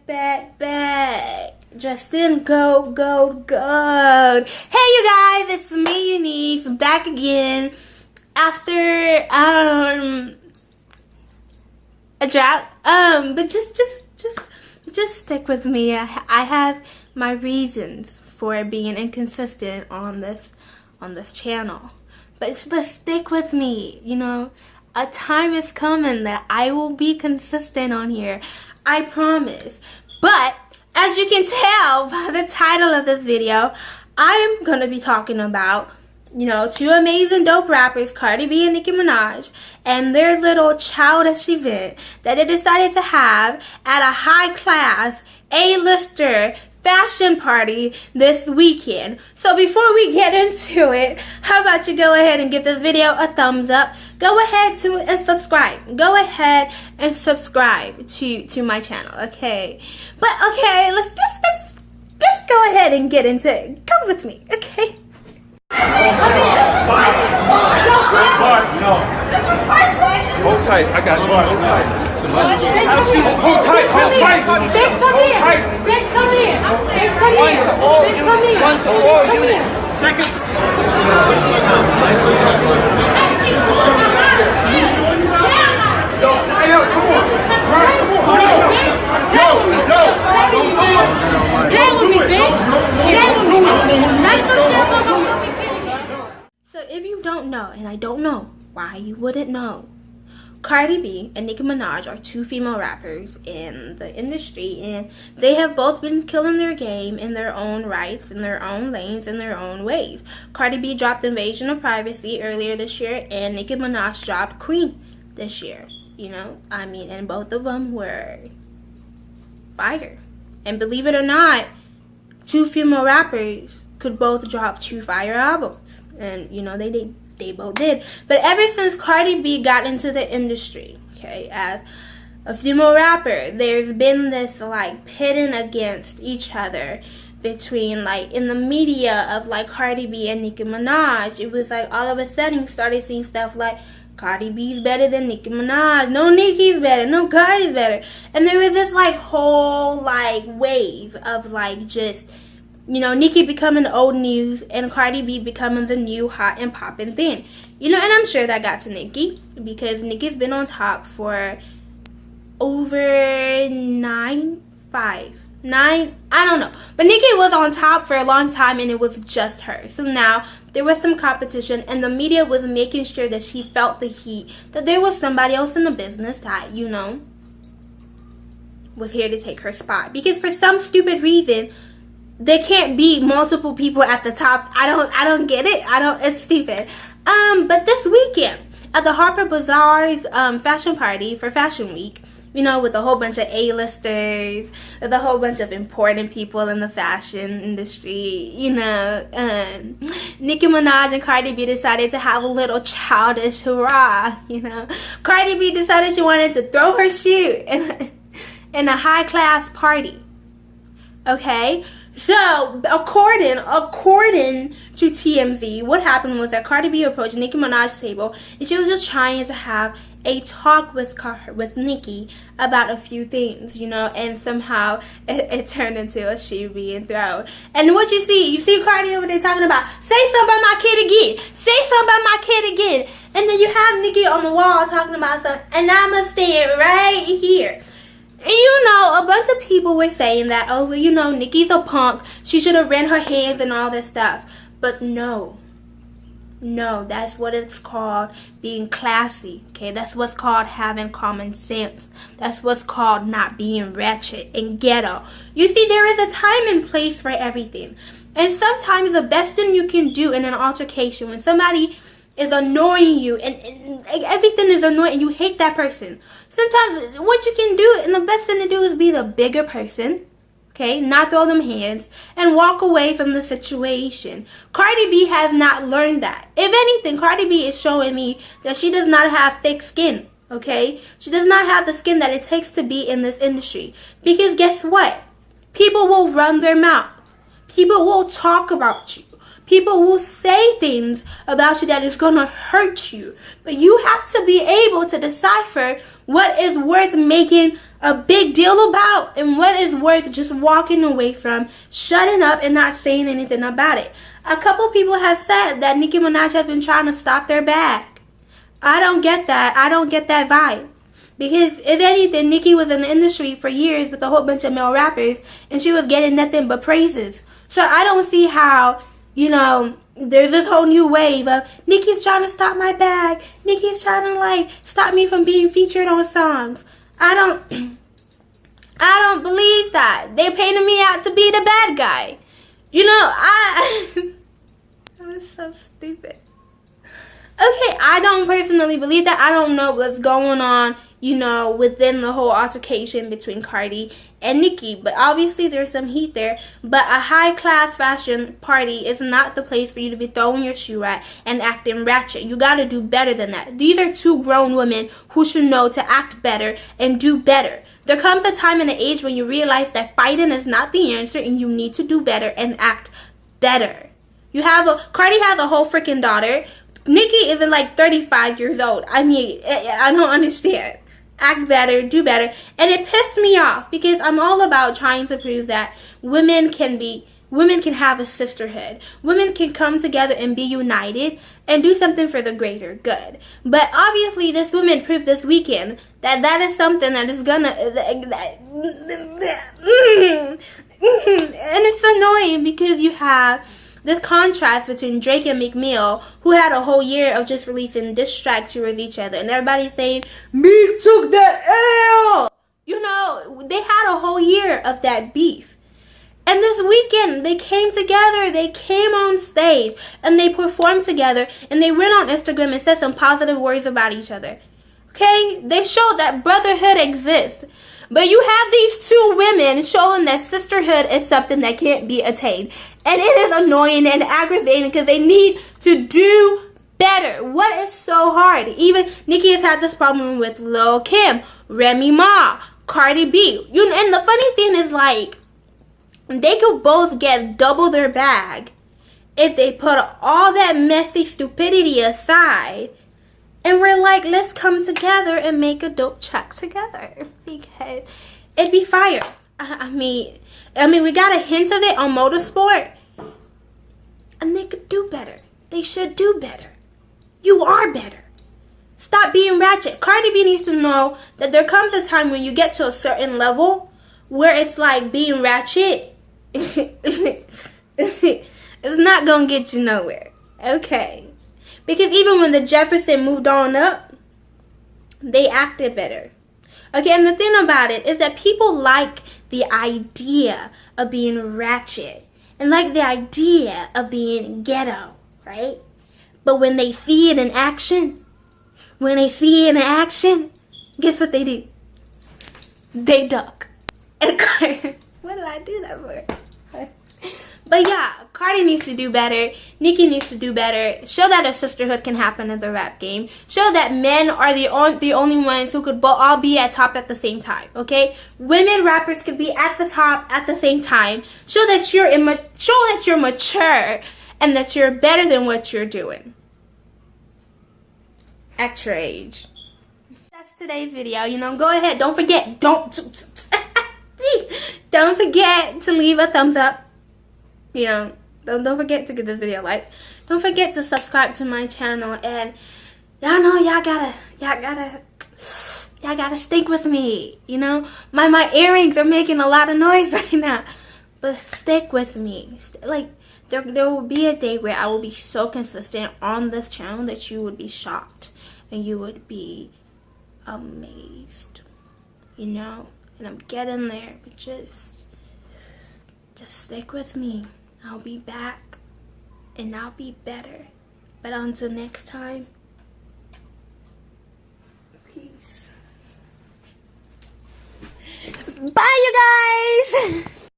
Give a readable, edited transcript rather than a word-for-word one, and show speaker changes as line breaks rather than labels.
back. Justin, go. Hey, you guys, it's me, Eunice, back again after a drought. But just stick with me. I have my reasons for being inconsistent on this channel. But stick with me. You know, a time is coming that I will be consistent on here. I promise. But as you can tell by the title of this video, I am going to be talking about, you know, two amazing dope rappers, Cardi B and Nicki Minaj, and their little childish event that they decided to have at a high-class A-lister fashion party this weekend. So before we get into it, how about you go ahead and give this video a thumbs up. Go ahead and subscribe. Go ahead and subscribe to my channel, okay? But okay, let's go ahead and get into it. Come with me, okay?
Hold tight, I got it. Hold tight. Hold tight.
Bitch, come here. Bitch, come here. Bitch, come here. Bitch, come here. One to all units. Second. Yo, come on. Get with me, bitch. Get with me.
So if you don't know, and I don't know why you wouldn't know, Cardi B and Nicki Minaj are two female rappers in the industry, and they have both been killing their game in their own rights, in their own lanes, in their own ways. Cardi B dropped Invasion of Privacy earlier this year, and Nicki Minaj dropped Queen this year. You know, I mean, and both of them were fire. And believe it or not, two female rappers could both drop two fire albums. And, you know, they both did. But ever since Cardi B got into the industry, okay, as a female rapper, there's been this, like, pitting against each other between, like, in the media of, like, Cardi B and Nicki Minaj. It was, like, all of a sudden you started seeing stuff like, Cardi B's better than Nicki Minaj. No, Nicki's better. No, Cardi's better. And there was this, like, whole, like, wave of, like, just, you know, Nicki becoming old news and Cardi B becoming the new hot and poppin' thing. You know, and I'm sure that got to Nicki because Nicki's been on top for over 9, I don't know. But Nicki was on top for a long time and it was just her. So now there was some competition and the media was making sure that she felt the heat, that there was somebody else in the business that, you know, was here to take her spot. Because for some stupid reason, there can't be multiple people at the top. I don't get it. It's stupid. But this weekend at the Harper Bazaar's fashion party for Fashion Week, you know, with a whole bunch of A-listers, with a whole bunch of important people in the fashion industry, you know, Nicki Minaj and Cardi B decided to have a little childish hurrah, you know. Cardi B decided she wanted to throw her shoe in a high-class party, okay? So, according to TMZ, what happened was that Cardi B approached Nicki Minaj's table and she was just trying to have a talk with Nicki about a few things, you know, and somehow it turned into a shoe being thrown. And what you see Cardi over there talking about, say something about my kid again, say something about my kid again. And then you have Nicki on the wall talking about something, and I'ma stand right here. And you know, a bunch of people were saying that, oh, well, you know, Nicki's a punk. She should have rent her hands and all this stuff. But no, that's what it's called being classy, okay? That's what's called having common sense. That's what's called not being ratchet and ghetto. You see, there is a time and place for everything. And sometimes the best thing you can do in an altercation when somebody is annoying you and everything is annoying and you hate that person, sometimes what you can do and the best thing to do is be the bigger person, okay, not throw them hands and walk away from the situation. Cardi B has not learned that. If anything, Cardi B is showing me that she does not have thick skin, okay? She does not have the skin that it takes to be in this industry. Because guess what? People will run their mouth. People will talk about you. People will say things about you that is going to hurt you. But you have to be able to decipher what is worth making a big deal about and what is worth just walking away from, shutting up and not saying anything about it. A couple people have said that Nicki Minaj has been trying to stop their bag. I don't get that. I don't get that vibe. Because if anything, Nicki was in the industry for years with a whole bunch of male rappers and she was getting nothing but praises. So I don't see how, you know, there's this whole new wave of Nicki's trying to stop my bag. Nicki's trying to like stop me from being featured on songs. I don't believe that. They painted me out to be the bad guy. You know, that was so stupid. Okay, I don't personally believe that. I don't know what's going on, you know, within the whole altercation between Cardi and Nicki. But obviously there's some heat there. But a high-class fashion party is not the place for you to be throwing your shoe at and acting ratchet. You got to do better than that. These are two grown women who should know to act better and do better. There comes a time in the age when you realize that fighting is not the answer and you need to do better and act better. Cardi has a whole freaking daughter. Nicki isn't like 35 years old. I mean, I don't understand. Act better, do better. And it pissed me off because I'm all about trying to prove that women can have a sisterhood. Women can come together and be united and do something for the greater good. But obviously this woman proved this weekend that that is something that is gonna... And it's annoying because you have this contrast between Drake and Meek Mill, who had a whole year of just releasing diss tracks towards each other. And everybody's saying, Meek took the L! You know, they had a whole year of that beef. And this weekend, they came together, they came on stage, and they performed together, and they went on Instagram and said some positive words about each other. Okay? They showed that brotherhood exists. But you have these two women showing that sisterhood is something that can't be attained. And it is annoying and aggravating because they need to do better. What is so hard? Even Nicki has had this problem with Lil Kim, Remy Ma, Cardi B. And the funny thing is, like, they could both get double their bag if they put all that messy stupidity aside. And we're like, let's come together and make a dope track together. Because it'd be fire. I mean, we got a hint of it on Motorsport. And they could do better. They should do better. You are better. Stop being ratchet. Cardi B needs to know that there comes a time when you get to a certain level where it's like being ratchet. It's not going to get you nowhere. Okay. Because even when the Jefferson moved on up, they acted better. Okay, and the thing about it is that people like the idea of being ratchet and like the idea of being ghetto, right? But when they see it in action, guess what they do? They duck. And what did I do that for? But yeah, Cardi needs to do better. Nicki needs to do better. Show that a sisterhood can happen in the rap game. Show that men are the only ones who could all be at top at the same time. Okay, women rappers could be at the top at the same time. Show that you're mature and that you're better than what you're doing. Act your age. That's today's video. You know, go ahead. Don't forget. Don't forget to leave a thumbs up. You know, don't forget to give this video a like. Don't forget to subscribe to my channel, and y'all know y'all gotta stick with me. You know, my earrings are making a lot of noise right now, but stick with me. Like there will be a day where I will be so consistent on this channel that you would be shocked and you would be amazed. You know, and I'm getting there, but just stick with me. I'll be back, and I'll be better. But until next time, peace. Bye, you guys!